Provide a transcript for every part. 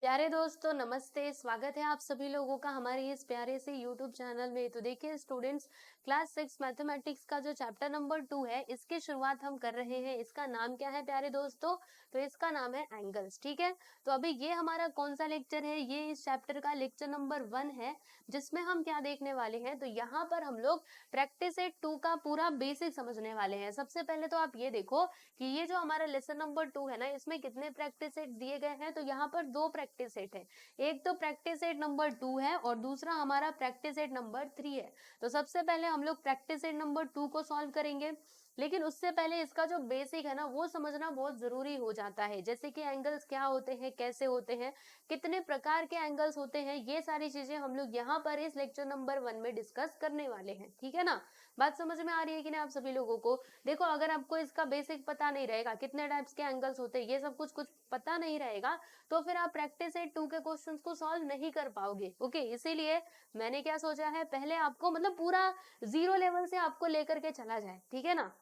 प्यारे दोस्तों नमस्ते। स्वागत है आप सभी लोगों का हमारे इस प्यारे से यूट्यूब चैनल में। तो देखिए स्टूडेंट्स, क्लास 6 मैथमेटिक्स का जो चैप्टर नंबर 2 है इसकी शुरुआत हम कर रहे हैं। इसका नाम क्या है प्यारे दोस्तों? तो इसका नाम है एंगल्स। ठीक है, तो अभी ये हमारा कौन सा लेक्चर है? ये इस चैप्टर का लेक्चर नंबर 1 है, जिसमें हम क्या देखने वाले हैं। तो यहाँ पर हम लोग प्रैक्टिस सेट 2 का पूरा बेसिक समझने वाले हैं। सबसे पहले तो आप ये देखो कि ये जो हमारा लेसन नंबर 2 है ना, इसमें कितने प्रैक्टिस सेट दिए गए हैं। तो यहाँ पर 2 प्रैक्टिस सेट है। एक तो प्रैक्टिस सेट नंबर 2 है और दूसरा हमारा प्रैक्टिस सेट नंबर 3 है। तो सबसे पहले हम लोग प्रैक्टिस सेट नंबर 2 को सॉल्व करेंगे, लेकिन उससे पहले इसका जो बेसिक है ना वो समझना बहुत जरूरी हो जाता है। जैसे कि एंगल्स क्या होते हैं, कैसे होते हैं, कितने प्रकार के एंगल्स होते हैं, ये सारी चीजें हम लोग यहाँ पर इस लेक्चर नंबर 1 में डिस्कस करने वाले हैं। ठीक है ना, बात समझ में आ रही है कि नहीं आप सभी लोगों को? देखो, अगर आपको इसका बेसिक पता नहीं रहेगा, कितने टाइप्स के एंगल्स होते हैं, ये सब कुछ पता नहीं रहेगा, तो फिर आप प्रैक्टिस सेट 2 के क्वेश्चंस को सॉल्व नहीं कर पाओगे। ओके, इसीलिए मैंने क्या सोचा है, पहले आपको मतलब पूरा 0 लेवल से आपको लेकर के चला जाए। ठीक है ना,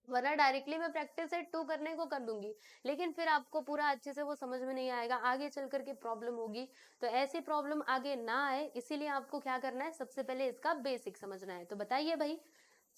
वरना डायरेक्टली मैं प्रैक्टिस सेट 2 करने को कर दूंगी, लेकिन फिर आपको पूरा अच्छे से वो समझ में नहीं आएगा, आगे चल करके प्रॉब्लम होगी। तो ऐसी प्रॉब्लम आगे ना आए, इसीलिए आपको क्या करना है, सबसे पहले इसका बेसिक समझना है। तो बताइए भाई,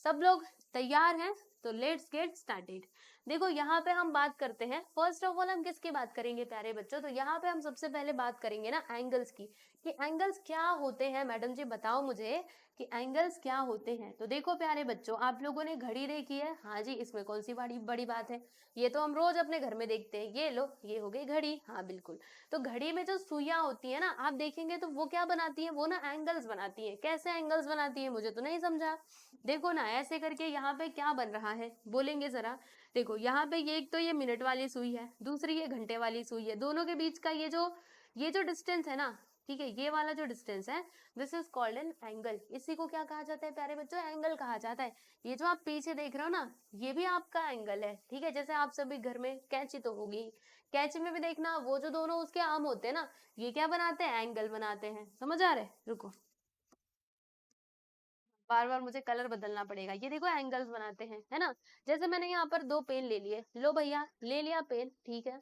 सब लोग तैयार हैं? तो लेट्स गेट स्टार्टेड। देखो, यहाँ पे हम बात करते हैं, फर्स्ट ऑफ ऑल हम किसकी बात करेंगे प्यारे बच्चों? तो यहाँ पे हम सबसे पहले बात करेंगे ना एंगल्स की, कि एंगल्स क्या होते हैं। मैडम जी बताओ मुझे कि एंगल्स क्या होते हैं। तो देखो प्यारे बच्चों, आप लोगों ने घड़ी देखी है? हाँ जी, इसमें कौन सी बड़ी बड़ी बात है, ये तो हम रोज अपने घर में देखते हैं। ये लो, ये हो गई घड़ी। हाँ बिल्कुल, तो घड़ी में जो सुइयां होती है ना, आप देखेंगे तो वो क्या बनाती है, वो ना एंगल्स बनाती है। कैसे एंगल्स बनाती है, मुझे तो नहीं समझा। देखो ना, ऐसे करके यहाँ पे क्या बन रहा है, बोलेंगे जरा। देखो यहाँ पे ये, एक तो ये मिनट वाली सुई है, दूसरी ये घंटे वाली सुई है। दोनों के बीच का ये जो डिस्टेंस है ना, ठीक है, ये वाला जो डिस्टेंस है, this is called an angle. इसी को क्या कहा जाता है प्यारे बच्चों? एंगल कहा जाता है। ये जो आप पीछे देख रहे हो ना, ये भी आपका एंगल है। ठीक है, जैसे आप सभी घर में कैंची तो होगी, कैंची में भी देखना वो जो दोनों उसके आर्म होते हैं ना, ये क्या बनाते हैं, एंगल बनाते हैं। समझ आ रहे? रुको, बार बार मुझे कलर बदलना पड़ेगा। ये देखो एंगल्स बनाते हैं, है ना। जैसे मैंने यहाँ पर 2 पेन ले लिए, लो भैया ले लिया पेन, ठीक है,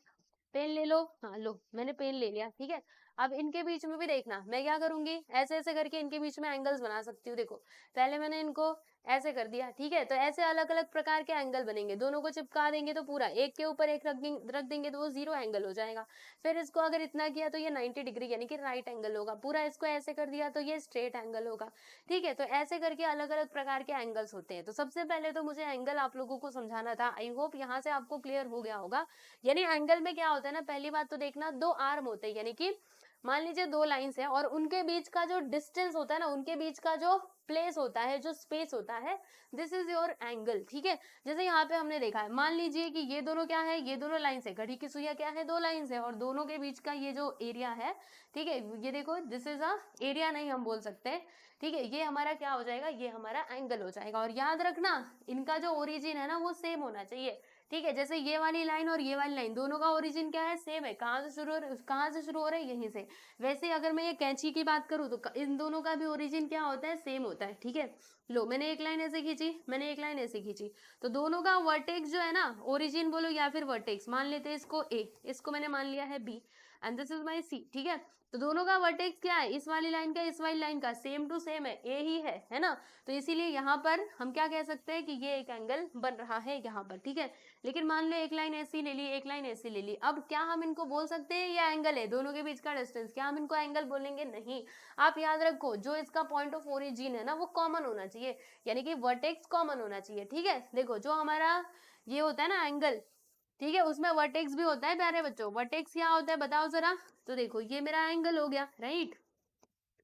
पेन ले लो। हाँ लो, मैंने पेन ले लिया, ठीक है। अब इनके बीच में भी देखना मैं क्या करूंगी, ऐसे ऐसे करके इनके बीच में एंगल्स बना सकती हूँ। देखो, पहले मैंने इनको ऐसे कर दिया, ठीक है। तो ऐसे अलग अलग प्रकार के एंगल बनेंगे, दोनों को चिपका देंगे तो पूरा एक के ऊपर एक रख देंगे तो वो 0 एंगल हो जाएगा। फिर इसको अगर इतना किया तो ये 90 डिग्री यानी कि राइट एंगल होगा। पूरा इसको ऐसे कर दिया तो ये स्ट्रेट एंगल होगा। ठीक है, तो ऐसे करके अलग अलग प्रकार के एंगल्स होते हैं। तो सबसे पहले तो मुझे एंगल आप लोगों को समझाना था। आई होप यहाँ से आपको क्लियर हो गया होगा। यानी एंगल में क्या होता है ना, पहली बात तो देखना, 2 आर्म होते हैं, यानी कि मान लीजिए 2 लाइंस है और उनके बीच का जो डिस्टेंस होता है ना, उनके बीच का जो प्लेस होता है, जो स्पेस होता है, दिस इज योर एंगल। ठीक है, जैसे यहाँ पे हमने देखा है, मान लीजिए कि ये दोनों क्या है, ये दोनों लाइंस है, घड़ी की सुइयां क्या है, 2 लाइंस है, और दोनों के बीच का ये जो एरिया है, ठीक है, ये देखो, दिस इज अ एरिया, नहीं हम बोल सकते। ठीक है, ये हमारा क्या हो जाएगा, ये हमारा एंगल हो जाएगा। और याद रखना, इनका जो ओरिजिन है ना वो सेम होना चाहिए। ठीक है, जैसे ये वाली लाइन और ये वाली लाइन, दोनों का ओरिजिन क्या है, सेम है। कहाँ से शुरू हो रहे हैं, यहीं से। वैसे अगर मैं ये कैंची की बात करूँ तो इन दोनों का भी ओरिजिन क्या होता है, सेम होता है। ठीक है, लो मैंने एक लाइन ऐसे खींची, मैंने एक लाइन ऐसे खींची, तो दोनों का वर्टेक्स जो है ना, ओरिजिन बोलो या फिर वर्टेक्स, मान लेते हैं इसको ए, इसको मैंने मान लिया है B, and this is my C. ठीक है, तो दोनों का वर्टेक्स क्या है, इस वाली लाइन का इस वाली लाइन का सेम टू सेम है, ए ही है ना। तो इसीलिए यहाँ पर हम क्या कह सकते हैं कि ये एक एंगल बन रहा है यहाँ पर। ठीक है, लेकिन मान लो एक लाइन ऐसी ले ली, एक लाइन ऐसी ले ली, अब क्या हम इनको बोल सकते हैं ये एंगल है, दोनों के बीच का डिस्टेंस, क्या हम इनको एंगल बोलेंगे? नहीं। आप याद रखो, जो इसका पॉइंट ऑफ ओरिजिन है ना वो कॉमन होना चाहिए, यानी कि वर्टेक्स कॉमन होना चाहिए। ठीक है, देखो जो हमारा ये होता है ना एंगल, ठीक है, उसमें वर्टेक्स भी होता है प्यारे बच्चों। वर्टेक्स क्या होता है बताओ जरा। तो देखो ये मेरा एंगल हो गया, राइट।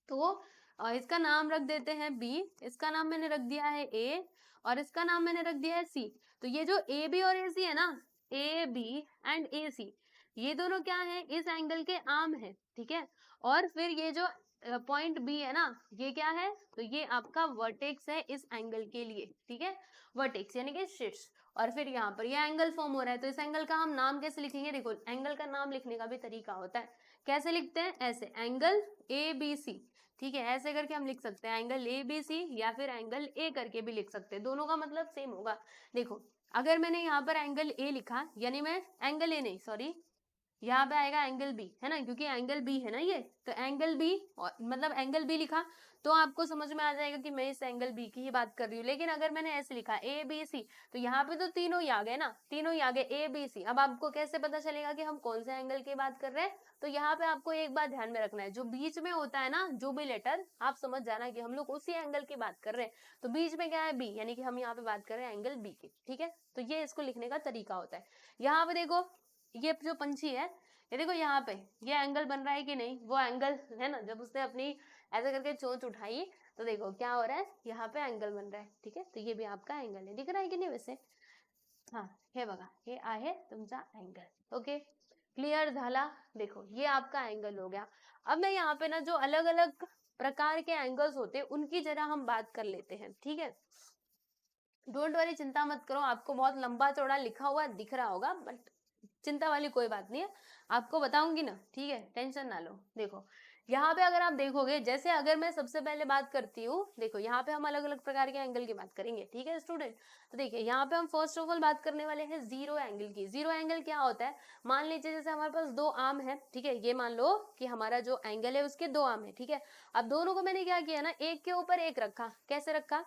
तो इसका नाम रख देते हैं बी, इसका नाम मैंने रख दिया है ए, और इसका नाम मैंने रख दिया है सी। तो ये जो ए बी और ए सी है ना, ए बी एंड ए सी, ये दोनों क्या है, इस एंगल के आर्म है। ठीक है, और फिर ये जो पॉइंट बी है ना, ये क्या है, तो ये आपका वर्टेक्स है इस एंगल के लिए। ठीक है, वर्टेक्स यानी कि शीर्ष। और फिर यहाँ पर ये एंगल फॉर्म हो रहा है, तो इस एंगल का हम नाम कैसे लिखेंगे? देखो, एंगल का नाम लिखने का भी तरीका होता है। कैसे लिखते हैं? ऐसे, एंगल ए बी सी। ठीक है, ऐसे करके हम लिख सकते हैं एंगल ए बी सी, या फिर एंगल ए करके भी लिख सकते हैं, दोनों का मतलब सेम होगा। देखो, अगर मैंने यहाँ पर एंगल ए लिखा, यानी मैं एंगल ए नहीं, सॉरी, यहाँ पे आएगा एंगल बी, है ना, क्योंकि एंगल बी है ना ये, तो एंगल बी, मतलब एंगल बी लिखा तो आपको समझ में आ जाएगा कि मैं इस एंगल बी की ही बात कर रही हूँ। लेकिन अगर मैंने ऐसे लिखा ए बी सी, तो यहाँ पे तो तीनों ही आ गए ना, तीनों ही आ गए ए बी सी। अब आपको कैसे पता चलेगा कि हम कौन से एंगल की बात कर रहे हैं? तो यहाँ पे आपको एक बात ध्यान में रखना है, जो बीच में होता है ना, जो भी लेटर, आप समझ जाना कि हम लोग उसी एंगल की बात कर रहे हैं। तो बीच में क्या है? बी, यानी कि हम यहाँ पे बात कर रहे हैं एंगल बी की, ठीक है। तो ये इसको लिखने का तरीका होता है। यहाँ पे देखो, ये जो पंछी है, ये देखो यहाँ पे ये एंगल बन रहा है कि नहीं? वो एंगल है ना, जब उसने अपनी ऐसे करके चोंच उठाई तो देखो क्या हो रहा है, यहाँ पे एंगल बन रहा है, ठीक है। तो ये भी आपका एंगल है, दिख रहा है कि नहीं वैसे? हाँ, हे बघा, हे आहे तुमचा एंगल। ओके, क्लियर झाला? देखो ये आपका एंगल हो गया। अब मैं यहाँ पे ना जो अलग अलग प्रकार के एंगल्स होते हैं उनकी जरा हम बात कर लेते हैं, ठीक है। डोंट वरी, चिंता मत करो, आपको बहुत लंबा चौड़ा लिखा हुआ दिख रहा होगा, बट चिंता वाली कोई बात नहीं है, आपको बताऊंगी ना, ठीक है, टेंशन ना लो। देखो यहाँ पे अगर आप देखोगे, जैसे अगर मैं सबसे पहले बात करती हूँ, देखो यहाँ पे हम अलग अलग प्रकार के एंगल की बात करेंगे, ठीक है स्टूडेंट। तो देखिए यहाँ पे हम फर्स्ट ऑफ ऑल बात करने वाले हैं जीरो एंगल की। जीरो एंगल क्या होता है? मान लीजिए जैसे हमारे पास दो आर्म है, ठीक है, ये मान लो कि हमारा जो एंगल है उसके दो आर्म है, ठीक है। अब दोनों को मैंने क्या किया ना, एक के ऊपर एक रखा। कैसे रखा?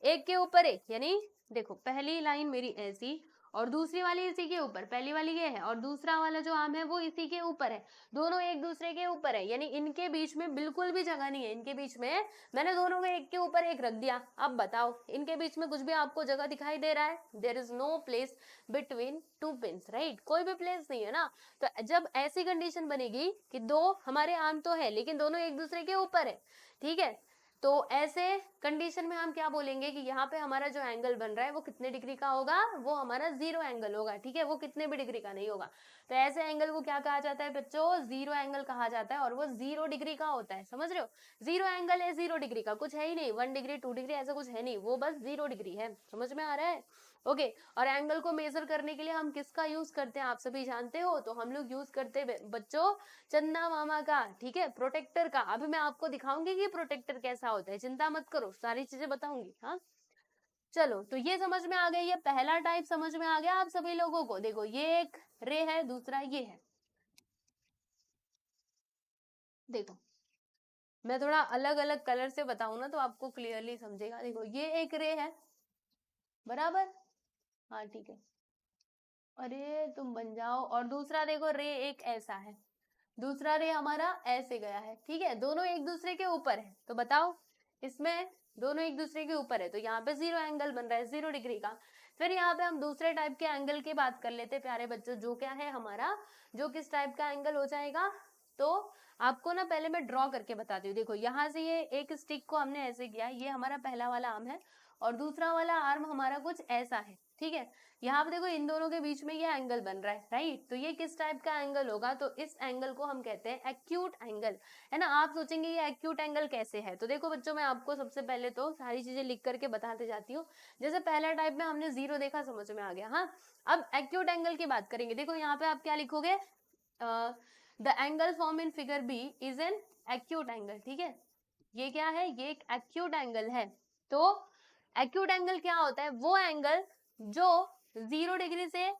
एक के ऊपर एक, यानी देखो पहली लाइन मेरी ऐसी और दूसरी वाली इसी के ऊपर, पहली वाली ये है और दूसरा वाला जो आर्म है वो इसी के ऊपर है, दोनों एक दूसरे के ऊपर है, यानी इनके बीच में बिल्कुल भी जगह नहीं है। इनके बीच में मैंने दोनों को एक के ऊपर एक रख दिया। अब बताओ इनके बीच में कुछ भी आपको जगह दिखाई दे रहा है? There is no place between two pins, right, कोई भी प्लेस नहीं है ना। तो जब ऐसी कंडीशन बनेगी कि दो हमारे आर्म तो है लेकिन दोनों एक दूसरे के ऊपर है, ठीक है, तो ऐसे कंडीशन में हम क्या बोलेंगे कि यहाँ पे हमारा जो एंगल बन रहा है वो कितने डिग्री का होगा? वो हमारा जीरो एंगल होगा, ठीक है, वो कितने भी डिग्री का नहीं होगा। तो ऐसे एंगल को क्या कहा जाता है बच्चों? जीरो एंगल कहा जाता है, और वो 0 डिग्री का होता है, समझ रहे हो? जीरो एंगल है 0 डिग्री का, कुछ है ही नहीं, 1 डिग्री 2 डिग्री ऐसा कुछ है नहीं, वो बस 0 डिग्री है। समझ में आ रहा है? ओके, और एंगल को मेजर करने के लिए हम किसका यूज करते हैं आप सभी जानते हो? तो हम लोग यूज करते हैं बच्चों चंदा मामा का, ठीक है, प्रोटेक्टर का। अभी मैं आपको दिखाऊंगी कि प्रोटेक्टर कैसा होता है, चिंता मत करो, सारी चीजें बताऊंगी। हाँ चलो, तो ये समझ में आ गई, ये पहला टाइप समझ में आ गया आप सभी लोगों को। देखो ये एक रे है, दूसरा ये है। देखो मैं थोड़ा अलग अलग कलर से बताऊं ना तो आपको क्लियरली समझेगा। देखो ये एक रे है, बराबर, हाँ ठीक है, अरे तुम बन जाओ। और दूसरा देखो रे एक ऐसा है, दूसरा रे हमारा ऐसे गया है, ठीक है, दोनों एक दूसरे के ऊपर है। तो बताओ इसमें दोनों एक दूसरे के ऊपर है तो यहाँ पे जीरो एंगल बन रहा है 0 डिग्री का। फिर यहाँ पे हम दूसरे टाइप के एंगल की बात कर लेते हैं प्यारे बच्चों, जो क्या है हमारा, जो किस टाइप का एंगल हो जाएगा। तो आपको ना पहले मैं ड्रॉ करके बताती हूँ। देखो यहाँ से ये एक स्टिक को हमने ऐसे किया, ये हमारा पहला वाला आर्म है और दूसरा वाला आर्म हमारा कुछ ऐसा है, ठीक है। यहाँ पे देखो इन दोनों के बीच में ये एंगल बन रहा है, राइट। तो ये किस टाइप का एंगल होगा? तो इस एंगल को हम कहते हैं एक्यूट एंगल, है ना। आप सोचेंगे ये एक्यूट एंगल कैसे है? तो देखो बच्चों मैं आपको सबसे पहले तो सारी चीजें लिख करके बताते जाती हूँ। जैसे पहला टाइप में हमने जीरो देखा, समझ में आ गया। हाँ, अब एक्यूट एंगल की बात करेंगे। देखो यहाँ पे आप क्या लिखोगे? The angle form in figure B is an acute angle, ठीक है। ये क्या है? ये एक एक्यूट एंगल है। तो एक्यूट एंगल क्या होता है? वो एंगल जो 0 डिग्री से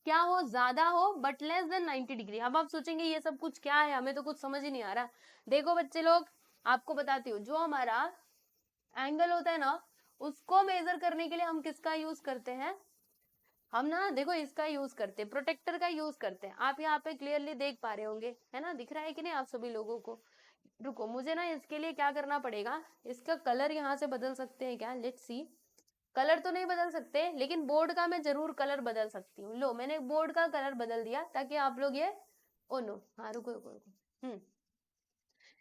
क्या हो, ज्यादा हो, बट लेस देन 90 डिग्री। अब आप सोचेंगे ये सब कुछ क्या है, हमें तो कुछ समझ ही नहीं आ रहा। देखो बच्चे लोग, आपको बताती हूँ, जो हमारा एंगल होता है ना उसको मेजर करने के लिए हम किसका यूज करते हैं? हम ना देखो इसका यूज करते हैं, प्रोटेक्टर का यूज करते हैं। आप यहाँ पे क्लियरली देख पा रहे होंगे, है ना, दिख रहा है कि नहीं आप सभी लोगों को? रुको, मुझे ना इसके लिए क्या करना पड़ेगा, इसका कलर यहाँ से बदल सकते हैं क्या? Let's see. कलर तो नहीं बदल सकते लेकिन बोर्ड का मैं जरूर कलर बदल सकती हूँ। लो मैंने बोर्ड का कलर बदल दिया ताकि आप लोग ये, ओ नो, हाँ रुको रुको रुको,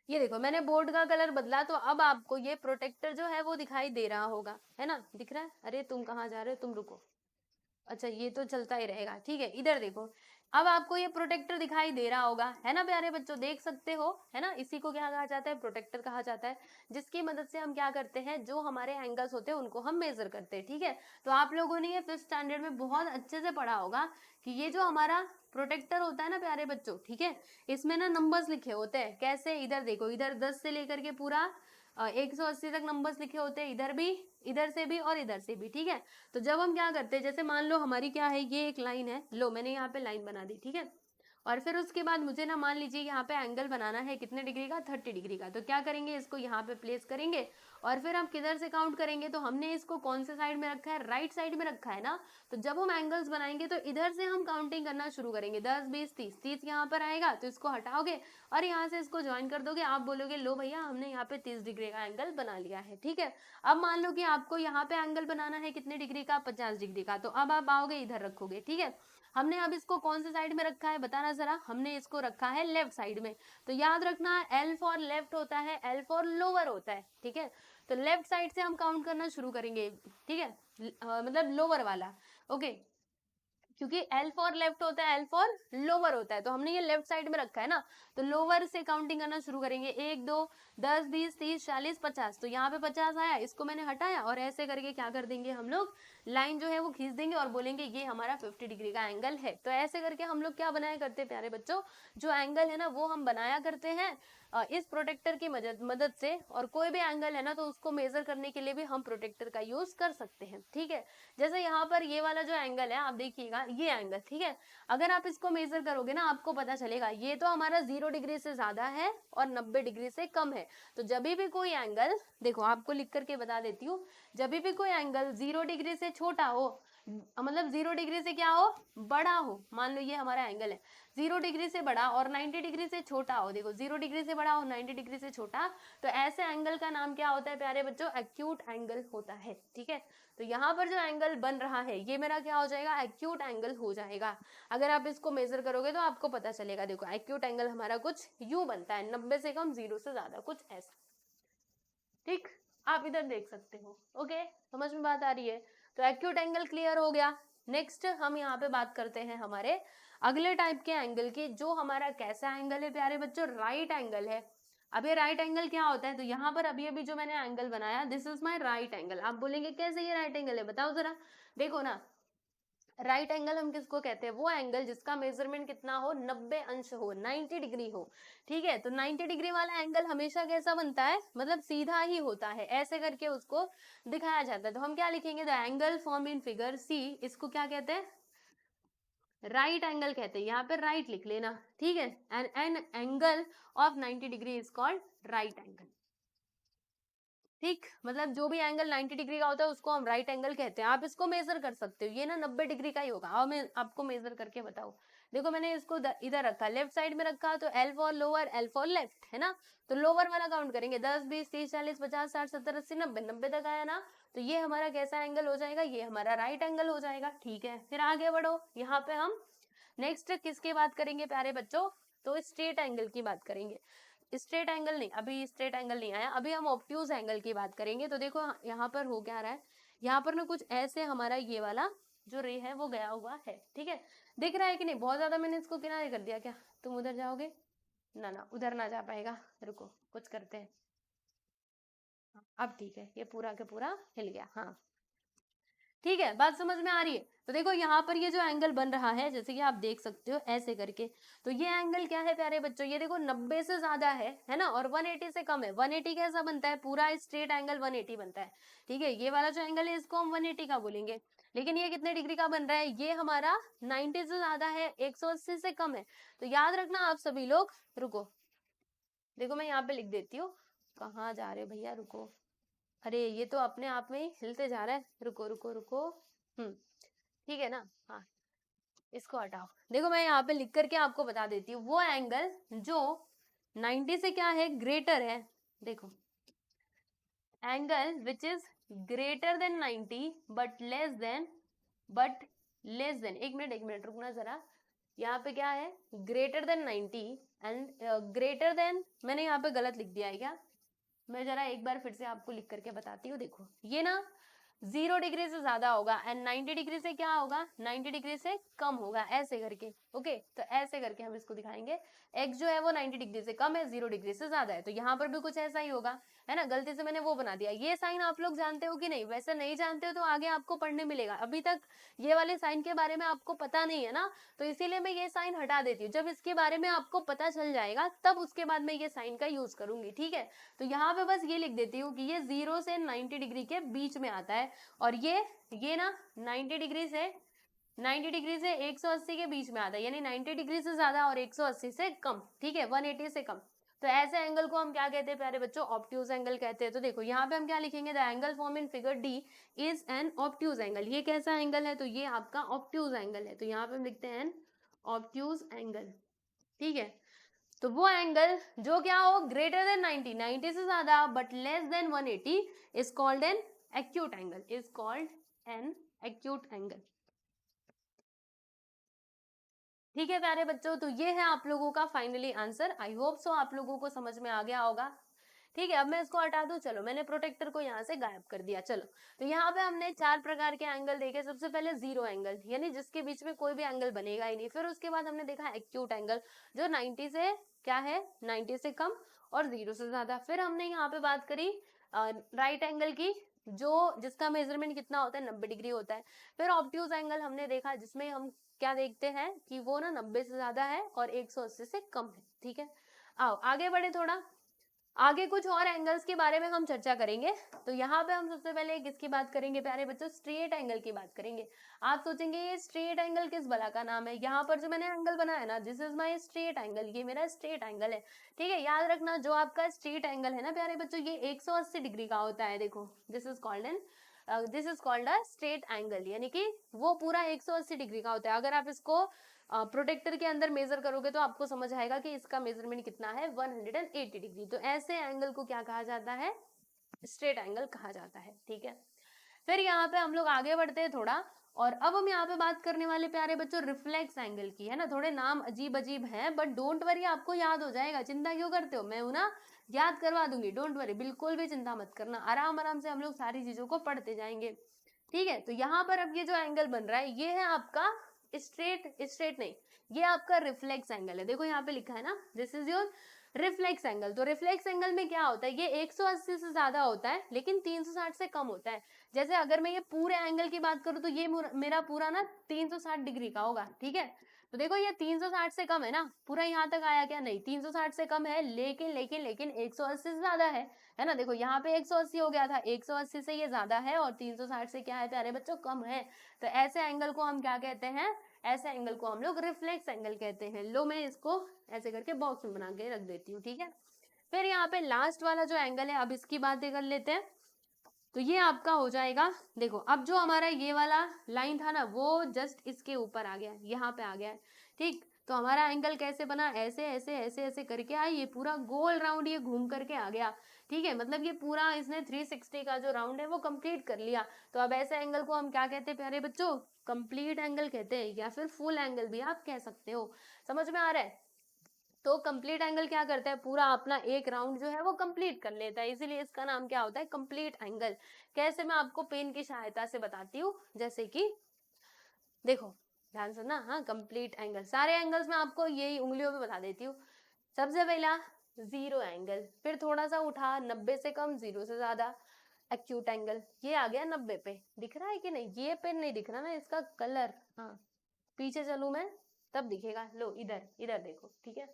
ये देखो मैंने बोर्ड का कलर बदला तो अब आपको ये प्रोटेक्टर जो है वो दिखाई दे रहा होगा, है ना, दिख रहा है? अरे तुम कहाँ जा रहे हो, तुम रुको। अच्छा ये तो चलता ही रहेगा, ठीक है। इधर देखो, अब आपको ये प्रोटेक्टर दिखाई दे रहा होगा, है ना प्यारे बच्चों, देख सकते हो, है ना। इसी को क्या कहा जाता है? प्रोटेक्टर कहा जाता है, जिसकी मदद से हम क्या करते हैं, जो हमारे एंगल्स होते हैं उनको हम मेजर करते हैं, ठीक है। तो आप लोगों ने ये 5th स्टैंडर्ड में बहुत अच्छे से पढ़ा होगा कि ये जो हमारा प्रोटेक्टर होता है ना प्यारे बच्चों, ठीक है, इसमें ना नंबर्स लिखे होते हैं। कैसे? इधर देखो, इधर 10 से लेकर के पूरा 180 तक नंबर्स लिखे होते हैं, इधर भी, इधर से भी और इधर से भी, ठीक है। तो जब हम क्या करते हैं, जैसे मान लो हमारी क्या है, ये एक लाइन है, लो मैंने यहाँ पे लाइन बना दी, ठीक है। और फिर उसके बाद मुझे ना मान लीजिए यहाँ पे एंगल बनाना है कितने डिग्री का, 30 डिग्री का। तो क्या करेंगे, इसको यहाँ पे प्लेस करेंगे और फिर हम किधर से काउंट करेंगे, तो हमने इसको कौन से साइड में रखा है, राइट साइड में रखा है ना। तो जब हम एंगल्स बनाएंगे तो इधर से हम काउंटिंग करना शुरू करेंगे, 10 20 30, 30 यहाँ पर आएगा तो इसको हटाओगे और यहाँ से इसको ज्वाइन कर दोगे। आप बोलोगे लो भैया हमने यहाँ पे 30 डिग्री का एंगल बना लिया है, ठीक है। अब मान लो कि आपको यहाँ पे एंगल बनाना है कितने डिग्री का, 50 डिग्री का। तो अब आप आओगे इधर रखोगे, ठीक है। हमने अब इसको कौन से साइड में रखा है बताना जरा, हमने इसको रखा है लेफ्ट साइड में। तो याद रखना एल फॉर लेफ्ट होता है, एल फॉर लोअर होता है, ठीक है। तो लेफ्ट साइड से हम काउंट करना शुरू करेंगे, ठीक है, मतलब लोअर वाला, ओके। क्योंकि एल फॉर लेफ्ट होता है, एल फॉर लोअर होता है, तो हमने ये लेफ्ट साइड में रखा है ना। तो लोअर से काउंटिंग करना शुरू करेंगे, 1 2 10 20 30 40 50। तो यहाँ पे 50 आया, इसको मैंने हटाया और ऐसे करके क्या कर देंगे हम लोग, लाइन जो है वो खींच देंगे और बोलेंगे ये हमारा 50 डिग्री का एंगल है। तो ऐसे करके हम लोग क्या बनाया करते हैं प्यारे बच्चों, जो एंगल है ना वो हम बनाया करते हैं इस प्रोटेक्टर की मदद से। और कोई भी एंगल है ना तो उसको मेजर करने के लिए भी हम प्रोटेक्टर का यूज कर सकते हैं, ठीक है। जैसे यहाँ पर ये वाला जो एंगल है आप देखिएगा, ये एंगल, ठीक है, अगर आप इसको मेजर करोगे ना आपको पता चलेगा ये तो हमारा 0 डिग्री से ज्यादा है और 90 डिग्री से कम है। तो जब भी कोई एंगल, देखो आपको लिख करके बता देती हूँ, जब भी कोई एंगल 0 डिग्री से छोटा हो, मतलब 0 डिग्री से क्या हो, बड़ा हो, मान लो ये हमारा एंगल है 0 डिग्री से बड़ा और 90 डिग्री से छोटा हो, देखो 0 डिग्री से बड़ा और 90 डिग्री से छोटा, तो ऐसे एंगल का नाम क्या होता है प्यारे बच्चों, एक्यूट एंगल होता है, ठीक है। तो यहाँ पर जो एंगल बन रहा है ये मेरा क्या हो जाएगा, एक्यूट एंगल हो जाएगा। अगर आप इसको मेजर करोगे तो आपको पता चलेगा, देखो एक्यूट एंगल हमारा कुछ यूं बनता है, 90 से कम 0 से ज्यादा, कुछ ऐसा, ठीक। आप इधर देख सकते हो, ओके, समझ में बात आ रही है। तो एक्यूट एंगल क्लियर हो गया। नेक्स्ट हम यहाँ पे बात करते हैं हमारे अगले टाइप के एंगल की, जो हमारा कैसा एंगल है प्यारे बच्चों, राइट एंगल है। अब ये राइट एंगल क्या होता है, तो यहाँ पर अभी अभी जो मैंने एंगल बनाया, this is my right angle. आप बोलेंगे कैसे ये राइट एंगल है, बताओ जरा। देखो ना, राइट एंगल हम किसको कहते हैं, वो एंगल जिसका मेजरमेंट कितना हो, 90 अंश हो, 90 डिग्री हो, ठीक है। तो 90 डिग्री वाला एंगल हमेशा कैसा बनता है, मतलब सीधा ही होता है, ऐसे करके उसको दिखाया जाता है। तो हम क्या लिखेंगे, the angle form in figure C, इसको क्या कहते हैं, राइट एंगल कहते हैं। यहाँ पे राइट लिख लेना, ठीक है। An angle of 90 degree is called right angle, ठीक। मतलब जो भी एंगल 90 डिग्री का होता है उसको हम राइट एंगल कहते हैं। आप इसको मेजर कर सकते हो, ये ना 90 डिग्री का ही होगा। अब मैं आपको मेजर करके बताऊं, देखो मैंने इसको इधर रखा, लेफ्ट साइड में रखा, तो L for lower, L for left, है ना। तो लोअर वाला काउंट करेंगे, 10 20 30 40 50 60 70 80 90, 90 तक आया ना। तो ये हमारा कैसा एंगल हो जाएगा, ये हमारा राइट एंगल हो जाएगा, ठीक है। फिर आगे बढ़ो, यहाँ पे हम नेक्स्ट किसकी बात करेंगे प्यारे बच्चों, तो स्ट्रेट एंगल की बात करेंगे। स्ट्रेट एंगल नहीं, अभी स्ट्रेट एंगल नहीं आया, अभी हम ऑब्ट्यूज एंगल की बात करेंगे। तो देखो यहाँ पर हो क्या रहा है, यहाँ पर ना कुछ ऐसे हमारा ये वाला जो रे है वो गया हुआ है, ठीक है। दिख रहा है कि नहीं, बहुत ज्यादा मैंने इसको किनारे कर दिया क्या, तुम उधर जाओगे ना, ना उधर ना जा पाएगा, रुको कुछ करते हैं। अब ठीक है, ये पूरा के पूरा हिल गया, हाँ ठीक है, बात समझ में आ रही है। तो देखो यहाँ पर ये जो एंगल बन रहा है, जैसे कि आप देख सकते हो ऐसे करके, तो ये एंगल क्या है प्यारे बच्चों, ये देखो 90 से ज्यादा है ना, और 180 से कम है। 180 कैसा बनता है, पूरा स्ट्रेट एंगल 180 बनता है, ठीक है। ये वाला जो एंगल है इसको हम 180 का बोलेंगे। लेकिन ये कितने डिग्री का बन रहा है, ये हमारा 90 से ज्यादा है, 180 से कम है। तो याद रखना आप सभी लोग, रुको देखो मैं यहाँ पे लिख देती हूँ, कहाँ जा रहे हो भैया, रुको, अरे ये तो अपने आप में ही हिलते जा रहा है, रुको रुको रुको, ठीक है ना, हाँ इसको हटाओ। देखो मैं यहाँ पे लिख करके आपको बता देती हूँ, वो एंगल जो 90 से क्या है, ग्रेटर है, देखो angle which is greater than 90 but less than, एक मिनट रुकना जरा, यहाँ पे क्या है, greater than 90 and greater than, मैंने यहाँ पे गलत लिख दिया है क्या, मैं जरा एक बार फिर से आपको लिख करके बताती हूँ। देखो ये ना 0 डिग्री से ज्यादा होगा एंड 90 डिग्री से क्या होगा, 90 डिग्री से कम होगा, ऐसे करके, ओके। तो ऐसे करके हम इसको दिखाएंगे, x जो है वो 90 डिग्री से कम है, 0 डिग्री से ज्यादा है। तो यहाँ पर भी कुछ ऐसा ही होगा, है ना, गलती से मैंने वो बना दिया। ये साइन आप लोग जानते हो कि नहीं, वैसे नहीं जानते हो तो आगे आपको पढ़ने मिलेगा, अभी तक ये वाले साइन के बारे में आपको पता नहीं है ना, तो इसीलिए मैं ये साइन हटा देती हूँ। जब इसके बारे में आपको पता चल जाएगा तब उसके बाद मैं ये साइन का यूज करूंगी, ठीक है। तो यहाँ पे बस ये लिख देती हूँ कि ये 0 से 90 डिग्री के बीच में आता है, और ये ना 90 डिग्री से 90 डिग्री से 180 के बीच में आता है, यानी 90 डिग्री से ज्यादा और 180 से कम, ठीक है, 180 से कम। तो ऐसे एंगल को हम क्या कहते हैं प्यारे बच्चों, ऑब्ट्यूज एंगल कहते हैं। तो देखो यहाँ पे हम क्या लिखेंगे, the angle form in figure D is an obtuse angle. ये कैसा एंगल है, तो ये आपका ऑब्ट्यूज एंगल है। तो यहाँ पे हम लिखते हैं ऑब्ट्यूज एंगल, ठीक है। तो वो एंगल जो क्या हो, ग्रेटर देन 90, 90 से ज्यादा but less than 180 is called an acute angle, is called an acute angle, ठीक है प्यारे बच्चों। तो ये है आप लोगों का finally answer. I hope so आप लोगों को समझ में आ गया होगा, ठीक है। अब मैं इसको हटा दूं, चलो मैंने प्रोटेक्टर को यहाँ से गायब कर दिया। चलो, तो यहाँ पे हमने 4 प्रकार के एंगल देखे। सबसे पहले जीरो एंगल, यानी जिसके बीच में कोई भी एंगल बनेगा ही नहीं। फिर उसके बाद हमने देखा एक्यूट एंगल, जो 90 से क्या है, 90 से कम और 0 से ज्यादा। फिर हमने यहाँ पे बात करी राइट एंगल की, जो जिसका मेजरमेंट कितना होता है, 90 डिग्री होता है। फिर ऑब्ट्यूज एंगल हमने देखा, जिसमें हम क्या देखते हैं कि वो ना 90 से ज्यादा है और 180 से कम है, ठीक है। आओ आगे बढ़े, थोड़ा आगे कुछ और एंगल्स के बारे में हम चर्चा करेंगे। तो यहाँ पे हम सबसे पहले किसकी बात करेंगे प्यारे बच्चों, स्ट्रेट एंगल की बात करेंगे। आप सोचेंगे ये स्ट्रेट एंगल किस भला का नाम है, यहाँ पर जो मैंने एंगल बनाया ना, this is my straight angle, ये मेरा स्ट्रेट एंगल है, ठीक है। याद रखना, जो आपका स्ट्रेट एंगल है ना प्यारे बच्चों, ये 180 डिग्री का होता है। देखो, this is called a straight angle, यानी कि वो पूरा 180 डिग्री का होता है। अगर आप इसको प्रोटेक्टर के अंदर मेजर करोगे तो आपको समझ आएगा कि इसका मेजरमेंट कितना है, 180 डिग्री। तो ऐसे एंगल को क्या कहा जाता है, स्ट्रेट एंगल कहा जाता है, ठीक है। फिर यहाँ पे हम लोग आगे बढ़ते हैं थोड़ा, और अब हम यहाँ पे बात करने वाले प्यारे बच्चों रिफ्लेक्स एंगल की, है ना। थोड़े नाम अजीब अजीब हैं, बट डोंट वरी, आपको याद हो जाएगा, चिंता क्यों करते हो, मैं हूं ना, याद करवा दूंगी, डोंट वरी, बिल्कुल भी चिंता मत करना, आराम आराम से हम लोग सारी चीजों को पढ़ते जाएंगे, ठीक है। तो यहाँ पर अब ये जो एंगल बन रहा है, ये है आपका स्ट्रेट नहीं, ये आपका रिफ्लेक्स एंगल है। देखो यहाँ पे लिखा है ना, this is your reflex angle. तो रिफ्लेक्स एंगल में क्या होता है, ये 180 से ज्यादा होता है लेकिन 360 से कम होता है। जैसे अगर मैं ये पूरे एंगल की बात करूं तो ये मेरा पूरा ना 360 डिग्री का होगा, ठीक है। तो देखो ये 360 से कम है ना, पूरा यहाँ तक आया क्या, नहीं, 360 से कम है, लेकिन लेकिन लेकिन 180 से ज्यादा है ना। देखो यहाँ पे 180 हो गया था, 180 से ये ज्यादा है और 360 से क्या है प्यारे बच्चों, कम है। तो ऐसे एंगल को हम क्या कहते हैं, ऐसे एंगल को हम लोग रिफ्लेक्स एंगल कहते हैं। लो मैं इसको ऐसे करके बॉक्स में बना के रख देती हूँ, ठीक है। फिर यहाँ पे लास्ट वाला जो एंगल है, अब इसकी बातें कर लेते हैं। तो ये आपका हो जाएगा, देखो अब जो हमारा ये वाला लाइन था ना, वो जस्ट इसके ऊपर आ गया, यहाँ पे आ गया है, ठीक। तो हमारा एंगल कैसे बना, ऐसे ऐसे ऐसे ऐसे करके आया, ये पूरा गोल राउंड ये घूम करके आ गया, ठीक है। मतलब ये पूरा इसने 360 का जो राउंड है वो कंप्लीट कर लिया। तो अब ऐसे एंगल को हम क्या कहते हैं प्यारे बच्चों, कंप्लीट एंगल कहते हैं, या फिर फुल एंगल भी आप कह सकते हो। समझ में आ रहा है। तो कंप्लीट एंगल क्या करता है, पूरा अपना एक राउंड जो है वो कंप्लीट कर लेता है, इसीलिए इसका नाम क्या होता है, कंप्लीट एंगल। कैसे, मैं आपको पेन की सहायता से बताती हूँ, जैसे कि देखो ध्यान से ना, हाँ, कंप्लीट एंगल, सारे एंगल्स में आपको यही उंगलियों पे बता देती हूँ। सबसे पहला जीरो एंगल, फिर थोड़ा सा उठा 90 से कम, 0 से ज्यादा, एक्यूट एंगल, ये आ गया 90 पे, दिख रहा है कि नहीं, ये पेन नहीं दिख रहा ना, इसका कलर, हाँ, पीछे चलू मैं तब दिखेगा, लो इधर इधर देखो, ठीक है।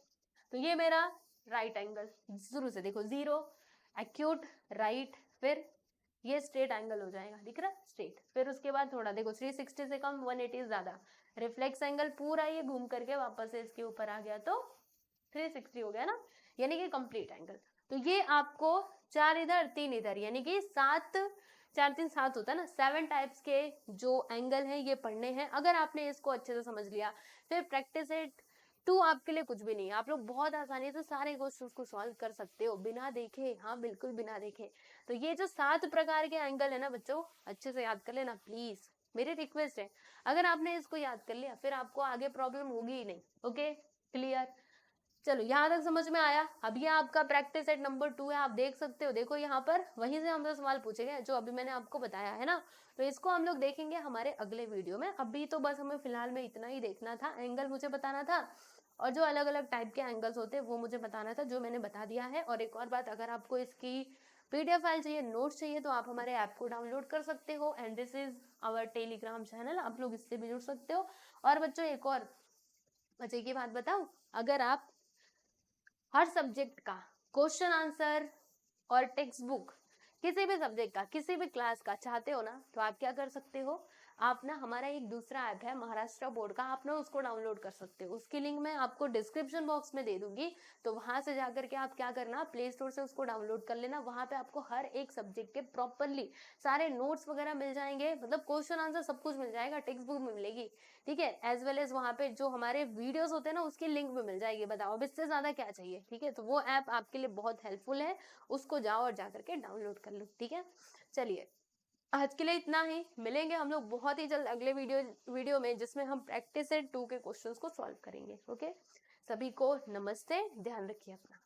तो ये मेरा राइट एंगल, शुरू से देखो, जीरो, एक्यूट, राइट, फिर ये स्ट्रेट एंगल हो जाएगा, दिख रहा है, स्ट्रेट। फिर उसके बाद थोड़ा देखो 360 से कम, 180 से ज्यादा, रिफ्लेक्स एंगल, पूरा ये घूम करके वापस से इसके ऊपर आ गया, तो 360 हो गया ना, यानी कि कंप्लीट एंगल। तो ये आपको 4 इधर 3 इधर, यानी कि 7, 4 3 7 होता है ना, 7 टाइप्स के जो एंगल हैं ये पढ़ने हैं। अगर आपने इसको अच्छे से समझ लिया, फिर प्रैक्टिस इट टू आपके लिए कुछ भी नहीं है, आप लोग बहुत आसानी से सारे क्वेश्चंस को सॉल्व कर सकते हो बिना देखे, हाँ बिल्कुल बिना देखे। तो ये जो 7 प्रकार के एंगल है ना बच्चों, अच्छे से याद कर लेना प्लीज, मेरी रिक्वेस्ट है। अगर आपने इसको याद कर लिया, फिर आपको आगे प्रॉब्लम होगी ही नहीं। Okay, clear. चलो यहाँ तक समझ में आया। अब ये आपका प्रैक्टिस सेट नंबर 2 है, आप देख सकते हो, देखो यहाँ पर वहीं से हमसे सवाल पूछे गए जो अभी मैंने आपको बताया है ना। तो इसको हम लोग देखेंगे हमारे अगले वीडियो में। अभी तो बस हमें फिलहाल में इतना ही देखना था, एंगल मुझे बताना था, और जो अलग अलग टाइप के एंगल्स होते हैं वो मुझे बताना था, जो मैंने बता दिया है। और एक और बात, अगर आपको इसकी पीडीएफ फाइल चाहिए, नोट्स चाहिए, तो आप हमारे ऐप को डाउनलोड कर सकते हो, and this is our Telegram channel, आप लोग इससे भी जुड़ सकते हो। और बच्चों एक और मजे की बात बताऊं, अगर आप हर सब्जेक्ट का क्वेश्चन आंसर और टेक्स्ट बुक, किसी भी सब्जेक्ट का, किसी भी क्लास का चाहते हो ना, तो आप क्या कर सकते हो, आप ना हमारा एक दूसरा ऐप है महाराष्ट्र बोर्ड का, आप ना उसको डाउनलोड कर सकते हो। उसकी लिंक मैं आपको डिस्क्रिप्शन बॉक्स में दे दूंगी, तो वहां से जाकर के आप क्या करना, प्ले स्टोर से उसको डाउनलोड कर लेना। वहां पे आपको हर एक सब्जेक्ट के प्रॉपरली सारे नोट्स वगैरह मिल जाएंगे, मतलब क्वेश्चन आंसर सब कुछ मिल जाएगा, टेक्स्ट बुक मिलेगी, ठीक है। एज वेल एज वहां पे जो हमारे वीडियोस होते हैं ना उसकी लिंक भी मिल जाएगी। बताओ अब इससे ज्यादा क्या चाहिए, ठीक है। तो वो ऐप आपके लिए बहुत हेल्पफुल है, उसको जाओ और जाकर के डाउनलोड कर लो, ठीक है। चलिए आज के लिए इतना ही, मिलेंगे हम लोग बहुत ही जल्द अगले वीडियो में, जिसमें हम प्रैक्टिस सेट 2 के क्वेश्चंस को सॉल्व करेंगे। ओके, सभी को नमस्ते, ध्यान रखिए अपना।